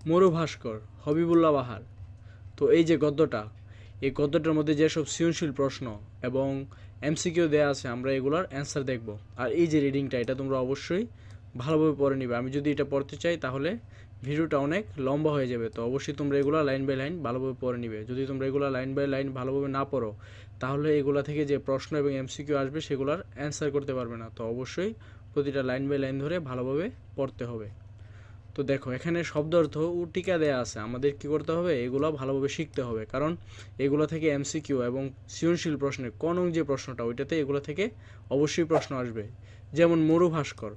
মরু ভাস্কর, হবিবুল্লাহ বাহার। তো এই যে গদ্যটা, এই গদ্যটার মধ্যে যেসব সৃজনশীল প্রশ্ন এবং এমসিকিউ দেওয়া আছে আমরা এগুলোর অ্যান্সার দেখব। আর এই যে রিডিংটা, এটা তোমরা অবশ্যই ভালোভাবে পড়ে নিবে। আমি যদি এটা পড়তে চাই তাহলে ভিডিওটা অনেক লম্বা হয়ে যাবে, তো অবশ্যই তোমরা এগুলো লাইন বাই লাইন ভালোভাবে পড়ে নিবে। যদি তোমরা এগুলো লাইন বাই লাইন ভালোভাবে না পড়ো তাহলে এগুলা থেকে যে প্রশ্ন এবং এমসিকিউ আসবে সেগুলোর অ্যান্সার করতে পারবে না। তো অবশ্যই প্রতিটা লাইন বাই লাইন ধরে ভালোভাবে পড়তে হবে। তো দেখো এখানে শব্দ অর্থ ও টিকা দেয়া আছে, আমাদের কি করতে হবে, এগুলো ভালোভাবে শিখতে হবে, কারণ এগুলো থেকে এমসিকিউ এবং সৃজনশীল প্রশ্নের ক নং যে প্রশ্নটা ওইটাতে এগুলো থেকে অবশ্যই প্রশ্ন আসবে। যেমন মরু ভাস্কর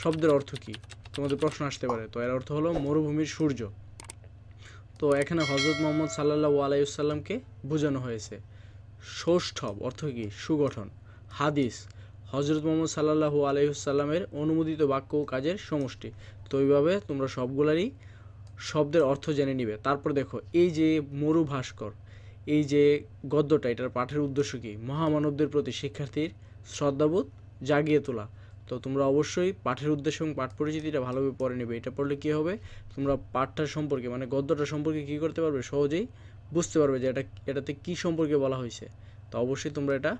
শব্দের অর্থ কী, তোমাদের প্রশ্ন আসতে পারে। তো এর অর্থ হলো মরুভূমির সূর্য। তো এখানে হজরত মোহাম্মদ সাল্লাল্লাহু আলাইহি ওয়াসাল্লামকে বোঝানো হয়েছে। সৌষ্ঠব অর্থ কী, সুগঠন। হাদিস হজরত মোহাম্মদ সাল্লাল্লাহু আলাইহি ওয়াসাল্লামের অনুমোদিত বাক্য ও কাজের সমষ্টি। তো এইভাবে তোমরা সবগুলারই শব্দের অর্থ জেনে নিবে। তারপর দেখো এই যে মরু ভাস্কর, এই যে গদ্যটা, এটার পাঠের উদ্দেশ্য কী, মহামানবদের প্রতি শিক্ষার্থীর শ্রদ্ধাবোধ জাগিয়ে তোলা। তো তোমরা অবশ্যই পাঠের উদ্দেশ্য এবং পাঠ পরিচিতিটা ভালোভাবে পড়ে নেবে। এটা পড়লে কী হবে, তোমরা পাঠটার সম্পর্কে মানে গদ্যটার সম্পর্কে কী করতে পারবে, সহজেই বুঝতে পারবে যে এটাতে কী সম্পর্কে বলা হয়েছে। তো অবশ্যই তোমরা এটা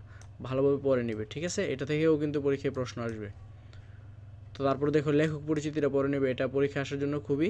ভালোভাবে পড়ে নেবে, ঠিক আছে। এটা থেকেও কিন্তু পরীক্ষায় প্রশ্ন আসবে। তো তারপর দেখো লেখক পরিচিতিটা পড়ে নেবে, এটা পরীক্ষা আসার জন্য খুবই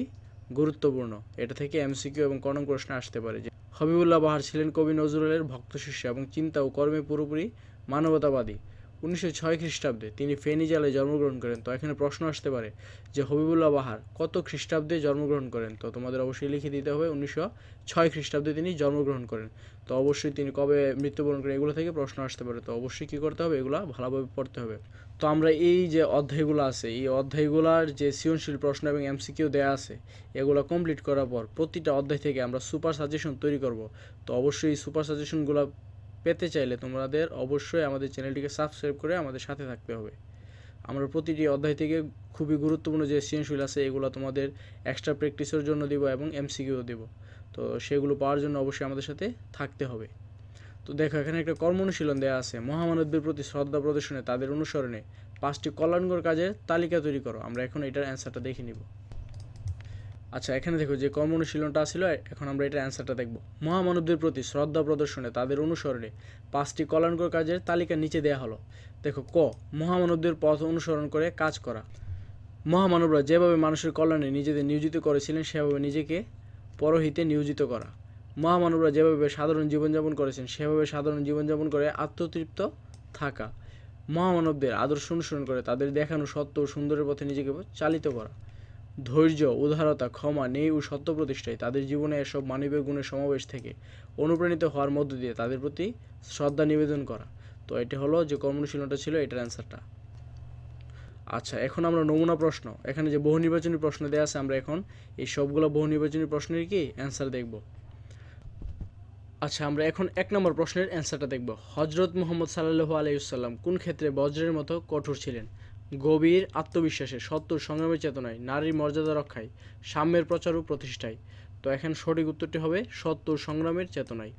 গুরুত্বপূর্ণ। এটা থেকে এমসিকিউ এবং ক নং প্রশ্ন আসতে পারে। যে হবিবুল্লাহ বাহার ছিলেন কবি নজরুলের ভক্ত শিষ্য এবং চিন্তা ও কর্মে পুরোপুরি মানবতাবাদী। 1906 খ্রিস্টাব্দে তিনি ফেনী জেলায় জন্মগ্রহণ করেন। তো এখানে প্রশ্ন আসতে পারে যে হবিবুল্লাহ বাহার কত খ্রিস্টাব্দে জন্মগ্রহণ করেন। তো তোমাদের অবশ্যই লিখে দিতে হবে 1906 খ্রিস্টাব্দে তিনি জন্মগ্রহণ করেন। তো অবশ্যই তিনি কবে মৃত্যুবরণ করেন এগুলো থেকে প্রশ্ন আসতে পারে। তো অবশ্যই কী করতে হবে, এগুলো ভালোভাবে পড়তে হবে। তো আমরা এই যে অধ্যায়গুলো আছে, এই অধ্যায়গুলোর যে সৃজনশীল প্রশ্ন এবং এমসিকিউ দেওয়া আছে এগুলো কমপ্লিট করার পর প্রতিটা অধ্যায় থেকে আমরা সুপার সাজেশন তৈরি করব। তো অবশ্যই এই সুপার সাজেশনগুলো পেতে চাইলে তোমাদের অবশ্যই আমাদের চ্যানেলটিকে সাবস্ক্রাইব করে আমাদের সাথে থাকতে হবে। আমরা প্রতিটি অধ্যায় থেকে খুবই গুরুত্বপূর্ণ যে সৃজনশীল আছে এগুলো তোমাদের এক্সট্রা প্র্যাকটিসের জন্য দিব এবং এমসিকিউ দেব। তো সেগুলো পাওয়ার জন্য অবশ্যই আমাদের সাথে থাকতে হবে। তো দেখো এখানে একটা কর্ম অনুশীলন দেওয়া আছে। মহামানবদের প্রতি শ্রদ্ধা প্রদর্শনে তাদের অনুসরণে 5টি কল্যাণকর কাজের তালিকা তৈরি করো। আমরা এখন এটার অ্যান্সারটা দেখে নিব। আচ্ছা এখানে দেখো যে কর্ম অনুশীলনটা ছিল, এখন আমরা এটার অ্যান্সারটা দেখব। মহামানবদের প্রতি শ্রদ্ধা প্রদর্শনে তাদের অনুসরণে 5টি কল্যাণকর কাজের তালিকা নিচে দেওয়া হলো। দেখো ক, মহামানবদের পথ অনুসরণ করে কাজ করা। মহামানবরা যেভাবে মানুষের কল্যাণে নিজেদের নিয়োজিত করেছিলেন সেভাবে নিজেকে পরহিতে নিয়োজিত করা। মহামানবরা যেভাবে সাধারণ জীবনযাপন করেছেন সেভাবে সাধারণ জীবনযাপন করে আত্মতৃপ্ত থাকা। মহামানবদের আদর্শ অনুসরণ করে তাদের দেখানো সত্য ও সুন্দরের পথে নিজেকে চালিত করা। ধৈর্য, উদারতা, ক্ষমা, ন্যায় ও সত্য প্রতিষ্ঠায় তাদের জীবনে এসব মানবীয় গুণের সমাবেশ থেকে অনুপ্রাণিত হওয়ার মধ্য দিয়ে তাদের প্রতি শ্রদ্ধা নিবেদন করা। তো এটা হলো যে কর্ম অনুশীলনটা ছিল, এটার অ্যান্সারটা। আচ্ছা এখন আমরা নমুনা প্রশ্ন, এখানে যে বহু নির্বাচনী প্রশ্ন দেওয়া আছে আমরা এখন এই সবগুলো বহু নির্বাচনী প্রশ্নের কি অ্যান্সার দেখব। আচ্ছা আমরা এখন 1 নম্বর প্রশ্নের অ্যান্সারটা দেখব। হজরত মুহাম্মদ সাল্লাল্লাহু আলাইহি ওয়াসাল্লাম কোন ক্ষেত্রে বজ্রের মতো কঠোর ছিলেন? গভীর আত্মবিশ্বাসে, সত্যর সংগ্রামের চেতনায়, নারীর মর্যাদা রক্ষায়, সাম্যের প্রচার ও প্রতিষ্ঠায়। তো এখন সঠিক উত্তরটি হবে সত্যর সংগ্রামের চেতনায়।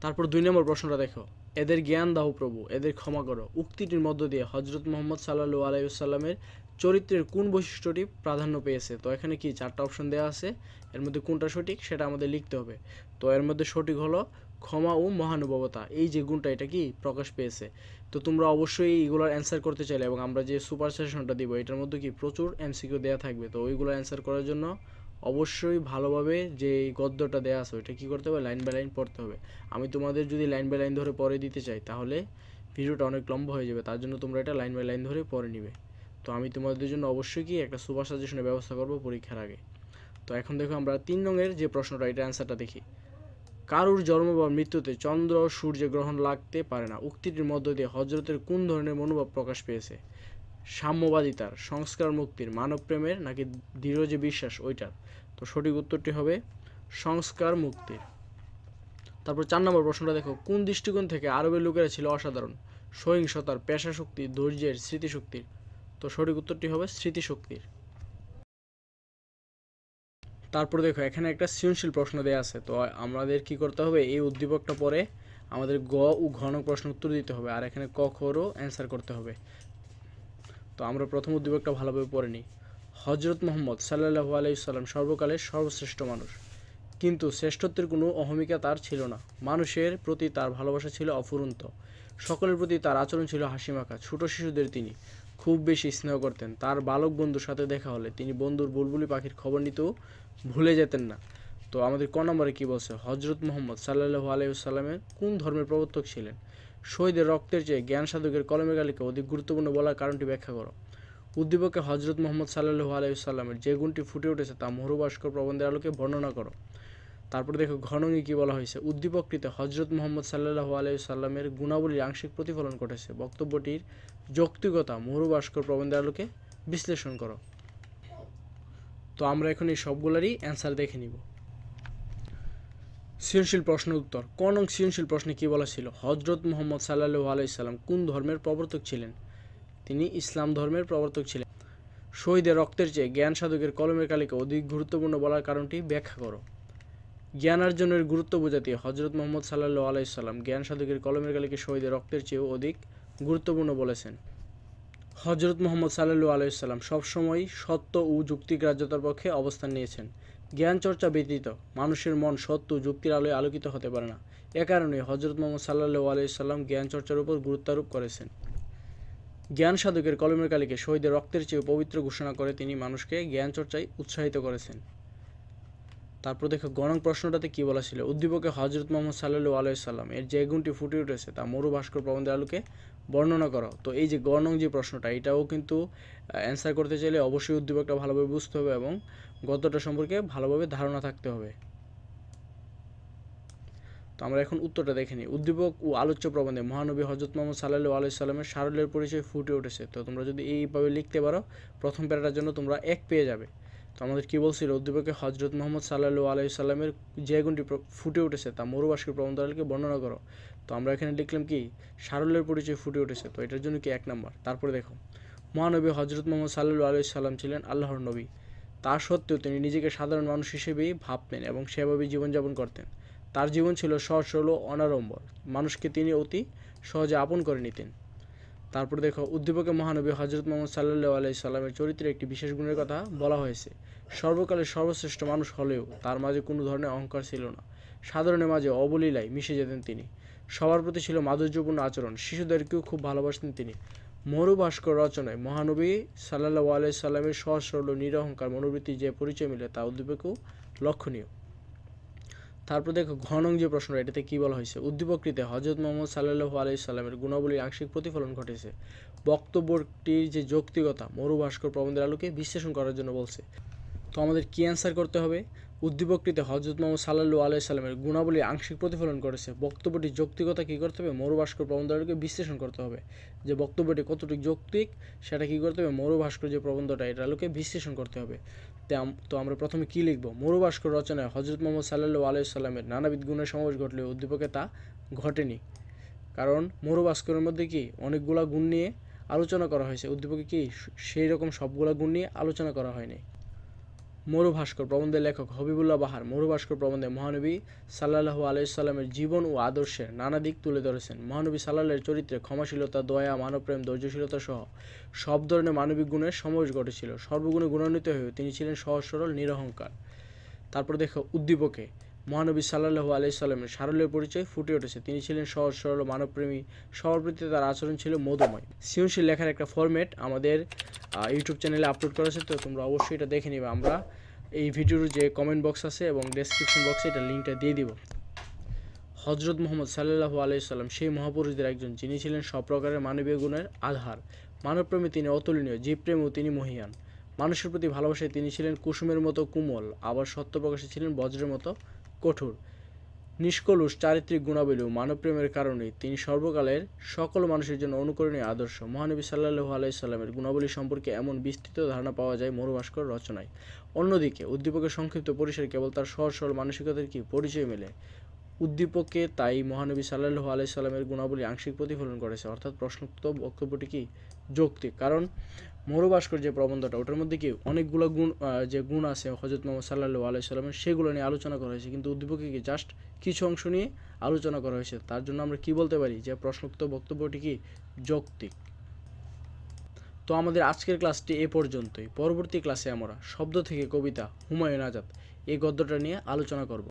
তারপর 2 নম্বর প্রশ্নটা দেখো। এদের জ্ঞান দাও প্রভু, এদের ক্ষমা করো উক্তিটির মধ্য দিয়ে হজরত মুহাম্মদ সাল্লাল্লাহু আলাইহি ওয়াসাল্লামের চরিত্রের কোন বৈশিষ্ট্যটি প্রাধান্য পেয়েছে? তো এখানে কি 4টা অপশন দেওয়া আছে, এর মধ্যে কোনটা সঠিক সেটা আমাদের লিখতে হবে। তো এর মধ্যে সঠিক হলো ক্ষমা ও মহানুভবতা, এই যে গুণটা এটা কি প্রকাশ পেয়েছে। তো তোমরা অবশ্যই এইগুলোর অ্যান্সার করতে চাইলে এবং আমরা যে সুপার সেশনটা দিব এটার মধ্যে কি প্রচুর এমসিকিউ দেওয়া থাকবে। তো ওইগুলো অ্যান্সার করার জন্য অবশ্যই ভালোভাবে যে এই গদ্যটা দেওয়া আছে ওইটা কী করতে হবে, লাইন বাই লাইন পড়তে হবে। আমি তোমাদের যদি লাইন বাই লাইন ধরে পড়ে দিতে চাই তাহলে ভিডিওটা অনেক লম্বা হয়ে যাবে, তার জন্য তোমরা এটা লাইন বাই লাইন ধরে পড়ে নিবে। তো আমি তোমাদের জন্য অবশ্যই কি একটা সুপার সাজেশনের ব্যবস্থা করব পরীক্ষার আগে। তো এখন দেখো আমরা 3 নংয়ের যে প্রশ্নটা এটা অ্যান্সারটা দেখি। কারুর জন্ম বা মৃত্যুতে চন্দ্র সূর্যে গ্রহণ লাগতে পারে না উক্তিটির মধ্য দিয়ে হজরতের কোন ধরনের মনোভাব প্রকাশ পেয়েছে? সাম্যবাদিতার, সংস্কার মুক্তির, মানব প্রেমের, নাকি দৃঢ় যে বিশ্বাস ওইটার? তো সঠিক উত্তরটি হবে সংস্কার মুক্তির। তারপর 4 নম্বর প্রশ্নটা দেখো। কোন দৃষ্টিকোণ থেকে আরবের লোকেরা ছিল অসাধারণ? সহিংসতার, পেশাশক্তি, ধৈর্যের, স্মৃতিশক্তির? তো সঠিক উত্তরটি হবে স্মৃতিশক্তির। তারপর দেখো এখানে একটা সৃজনশীল প্রশ্ন দেওয়া আছে। তো আমাদের কি করতে হবে, এই উদ্দীপকটা পরে আমাদের গ ও ঘ নং প্রশ্ন উত্তর দিতে হবে, আর এখানে ক খ রও অ্যান্সার করতে হবে। তো আমরা প্রথম উদ্দীপকটা ভালোভাবে পড়ে নিই। হজরত মুহাম্মদ সাল্লাল্লাহু আলাইহি সাল্লাম সর্বকালের সর্বশ্রেষ্ঠ মানুষ, কিন্তু শ্রেষ্ঠত্বের কোনো অহমিকা তার ছিল না। মানুষের প্রতি তার ভালোবাসা ছিল অফুরন্ত, সকলের প্রতি তার আচরণ ছিল হাসিমাখা। ছোট শিশুদের তিনি খুব বেশি স্নেহ করতেন। তার বালক বন্ধুর সাথে দেখা হলে তিনি বন্ধুর বুলবুলি পাখির খবর নিতেও ভুলে যেতেন না। তো আমাদের ক নম্বরে কী বলছে, হজরত মুহাম্মদ সাল্লাল্লাহু আলাইহি সাল্লামের কোন ধর্মের প্রবর্তক ছিলেন? শহীদের রক্তের চেয়ে জ্ঞান সাধকের কলমের কালিকে অধিক গুরুত্বপূর্ণ বলার কারণটি ব্যাখ্যা করো। উদ্দীপকে হজরত মুহাম্মদ সাল্লাল্লাহু আলাইহি সাল্লামের যে গুণটি ফুটে উঠেছে তা মহুভাস্কর প্রবন্ধের আলোকে বর্ণনা করো। তারপরে দেখো ঘনঙে কী বলা হয়েছে, উদ্দীপকটিতে হজরত মুহাম্মদ সাল্লাল্লাহু আলাইহি সাল্লামের গুণাবলীর আংশিক প্রতিফলন ঘটেছে। বক্তব্যটির যৌক্তিকতা মহুভাস্কর প্রবন্ধের আলোকে বিশ্লেষণ করো। তো আমরা এখন এই সবগুলোরই অ্যান্সার দেখে নিব। সৃজনশীল প্রশ্নের উত্তর। ক নং সৃজনশীল প্রশ্নে কী বলা ছিল, হজরত মুহাম্মদ সাল্লাল্লাহু আলাইহি সাল্লাম কোন ধর্মের প্রবর্তক ছিলেন? তিনি ইসলাম ধর্মের প্রবর্তক ছিলেন। শহীদের রক্তের চেয়ে জ্ঞান সাধকের কলমের কালিকে অধিক গুরুত্বপূর্ণ বলার কারণটি ব্যাখ্যা করো। জ্ঞান অর্জনের গুরুত্ব বোঝাতে হজরত মুহাম্মদ সাল্লাল্লাহু আলাইহি সাল্লাম জ্ঞান সাধকের কলমের কালিকে শহীদের রক্তের চেয়েও অধিক গুরুত্বপূর্ণ বলেছেন। হজরত মুহাম্মদ সাল্লাল্লাহু আলাইহি সাল্লাম সবসময় সত্য ও যুক্তিগ্রাহ্যতার পক্ষে অবস্থান নিয়েছেন। জ্ঞান চর্চা ব্যতীত মানুষের মন সত্য ও যুক্তির আলোয় আলোকিত হতে পারে না। এ কারণে হজরত মুহাম্মদ সাল্লাল্লাহু আলাইহি সাল্লাম জ্ঞান চর্চার উপর গুরুত্বারোপ করেছেন। জ্ঞান সাধকের কলমের কালিকে শহীদের রক্তের চেয়ে পবিত্র ঘোষণা করে তিনি মানুষকে জ্ঞান চর্চায় উৎসাহিত করেছেন। তারপর দেখো গণং প্রশ্নটাতে কী বলা ছিল, উদ্দীপকে হজরত মুহাম্মদ সাল্লাল্লাহু আলাইহি সাল্লাম এর যে গুণটি ফুটে উঠেছে তা মরুভাস্কর প্রবন্ধের আলোকে বর্ণনা করো। তো এই যে গণং যে প্রশ্নটা, এটাও কিন্তু অ্যান্সার করতে চাইলে অবশ্যই উদ্দীপকটা ভালোভাবে বুঝতে হবে এবং গদ্যটা সম্পর্কে ভালোভাবে ধারণা থাকতে হবে। তো আমরা এখন উত্তরটা দেখে নিই। উদ্দীপক ও আলোচ্য প্রবন্ধে মহানবী হজরত মুহাম্মদ সাল্লাল্লাহু আলাইহি সাল্লামের সারল্যের পরিচয় ফুটে উঠেছে। তো তোমরা যদি এইভাবে লিখতে পারো প্রথম প্যারাটার জন্য তোমরা 1 পেয়ে যাবে। তো আমাদের কী বলছিল, উদ্দীপকে হজরত মুহাম্মদ সাল্লাল্লাহু আলাইহি সাল্লামের যে গুণটি ফুটে উঠেছে তা মরুভাস্কর প্রবন্ধকে বর্ণনা করো। তো আমরা এখানে লিখলাম কি, সারল্যের পরিচয় ফুটে উঠেছে, তো এটার জন্য কি 1 নম্বর। তারপরে দেখো মহানবী হজরত মুহাম্মদ সাল্লাল্লাহু আলাইহি সাল্লাম ছিলেন আল্লাহর নবী, তা সত্ত্বেও তিনি নিজেকে সাধারণ মানুষ হিসেবেই ভাবতেন এবং সেভাবেই জীবনযাপন করতেন। তার জীবন ছিল সহজ সরল ও অনাড়ম্বর, মানুষকে তিনি অতি সহজে আপন করে নিতেন। তারপর দেখো উদ্দীপকে মহানবী হজরত মুহাম্মদ সাল্লাল্লাহু আলাইহি সাল্লামের চরিত্রে একটি বিশেষ গুণের কথা বলা হয়েছে। সর্বকালের সর্বশ্রেষ্ঠ মানুষ হলেও তার মাঝে কোনো ধরনের অহংকার ছিল না। সাধারণের মাঝে অবলীলায় মিশে যেতেন তিনি। সবার প্রতি ছিল মাধুর্যপূর্ণ আচরণ, শিশুদেরকেও খুব ভালোবাসতেন তিনি। মরুভাস্কর রচনায় মহানবী সাল্লাল্লাহু আলাইহি সাল্লামের সহজ সরল নিরহংকার মনোবৃত্তি যে পরিচয় মিলে তা উদ্দীপকেও লক্ষণীয়। তারপর দেখো ঘনং যে প্রশ্নটা, এটাতে কী বলা হয়েছে, উদ্দীপকটিতে হজরত মুহাম্মদ সাল্লাল্লাহু আলাইহি সাল্লামের গুণাবলীর আংশিক প্রতিফলন ঘটেছে। বক্তব্যটির যে যৌক্তিকতা মরুভাস্কর প্রবন্ধের আলোকে বিশ্লেষণ করার জন্য বলছে। তো আমাদের কী অ্যান্সার করতে হবে, উদ্দীপকটিতে হজরত মুহাম্মদ সাল্লাল্লাহু আলাইহি সাল্লামের গুণাবলীর আংশিক প্রতিফলন করেছে। বক্তব্যটির যৌক্তিকতা কী করতে হবে, মরুভাস্কর প্রবন্ধের আলোকে বিশ্লেষণ করতে হবে। যে বক্তব্যটি কতটুকু যৌক্তিক সেটা কী করতে হবে, মরুভাস্কর যে প্রবন্ধটা এটার আলোকে বিশ্লেষণ করতে হবে। তো আমরা প্রথমে কী লিখব, মরুভাস্কর রচনায় হজরত মুহাম্মদ সাল্লাল্লাহু আলাইহি সাল্লামের নানাবিধ গুণের সমাবেশ ঘটলেও উদ্দীপকে তা ঘটেনি, কারণ মরুভাস্করের মধ্যে কি অনেকগুলা গুণ নিয়ে আলোচনা করা হয়েছে, উদ্দীপকে কি সেই রকম সবগুলা গুণ নিয়ে আলোচনা করা হয়নি। মরুভাস্কর প্রবন্ধের লেখক হবিবুল্লাহ বাহার মরুভাস্কর প্রবন্ধে মহানবী সাল্লাল্লাহু আলাইহি সাল্লামের জীবন ও আদর্শের নানা দিক তুলে ধরেছেন। মহানবী সাল্লাল্লাহর চরিত্রে ক্ষমাশীলতা, দয়া, মানবপ্রেম, ধৈর্যশীলতা সহ সব ধরনের মানবিক গুণের সমাবেশ ঘটেছিল। সর্বগুণে গুণান্বিত হয়েও তিনি ছিলেন সহজ সরল নিরহংকার। তারপর দেখো উদ্দীপকে মহানবী সাল্লাল্লাহু আলাইহি সাল্লামের সারল্যের পরিচয় ফুটে উঠেছে। তিনি ছিলেন সহজ সরল মানবপ্রেমী, সবার প্রতি তার আচরণ ছিল মধুময়। সৃজনশীল লেখার একটা ফরম্যাট আমাদের ইউটিউব চ্যানেলে আপলোড করা আছে, তো তোমরা অবশ্যই এটা দেখে নিবে। আমরা এই ভিডিওর যে কমেন্ট বক্স আছে এবং ডেসক্রিপশন বক্সে এটা লিঙ্কটা দিয়ে দিব। হজরত মুহাম্মদ সাল্লাল্লাহু আলাইহি সাল্লাম সেই মহাপুরুষদের একজন, যিনি ছিলেন সব প্রকারের মানবীয় গুণের আধার। মানবপ্রেমে তিনি অতুলনীয়, জীবপ্রেমেও তিনি মহীয়ান। মানুষের প্রতি ভালোবাসায় তিনি ছিলেন কুসুমের মতো কোমল, আবার সত্য প্রকাশে ছিলেন বজ্রের মতো কঠোর। নিষ্কলুষ চারিত্রিক গুণাবলী ও মানবপ্রেমের কারণেই তিনি সর্বকালের সকল মানুষের জন্য অনুকরণীয় আদর্শ। মহানবী সাল্লাল্লাহু আলাইহি সাল্লামের গুণাবলী সম্পর্কে এমন বিস্তৃত ধারণা পাওয়া যায় মরুভাস্কর রচনায়। অন্যদিকে উদ্দীপকের সংক্ষিপ্ত পরিসরে কেবল তার সহজ সরল মানসিকতার কি পরিচয় মেলে। উদ্দীপকে তাই মহানবী সাল্লাল্লাহু আলাইহি সাল্লামের গুণাবলী আংশিক প্রতিফলন করেছে, অর্থাৎ প্রশ্নোক্ত বক্তব্যটি কি যৌক্তিক। কারণ মরুভাস্কর যে প্রবন্ধটা ওটার মধ্যে কি অনেকগুলো গুণ যে গুণ আছে হযরত মুহাম্মদ সাল্লাল্লাহু আলাইহি সাল্লামের, সেগুলো নিয়ে আলোচনা করা হয়েছে, কিন্তু উদ্দীপকে কি জাস্ট কিছু অংশ নিয়ে আলোচনা করা হয়েছে। তার জন্য আমরা কি বলতে পারি যে প্রশ্নোক্ত বক্তব্যটি কি যৌক্তিক। তো আমাদের আজকের ক্লাসটি এ পর্যন্তই। পরবর্তী ক্লাসে আমরা শব্দ থেকে কবিতা হুমায়ুন আজাদ এই গদ্যটা নিয়ে আলোচনা করব।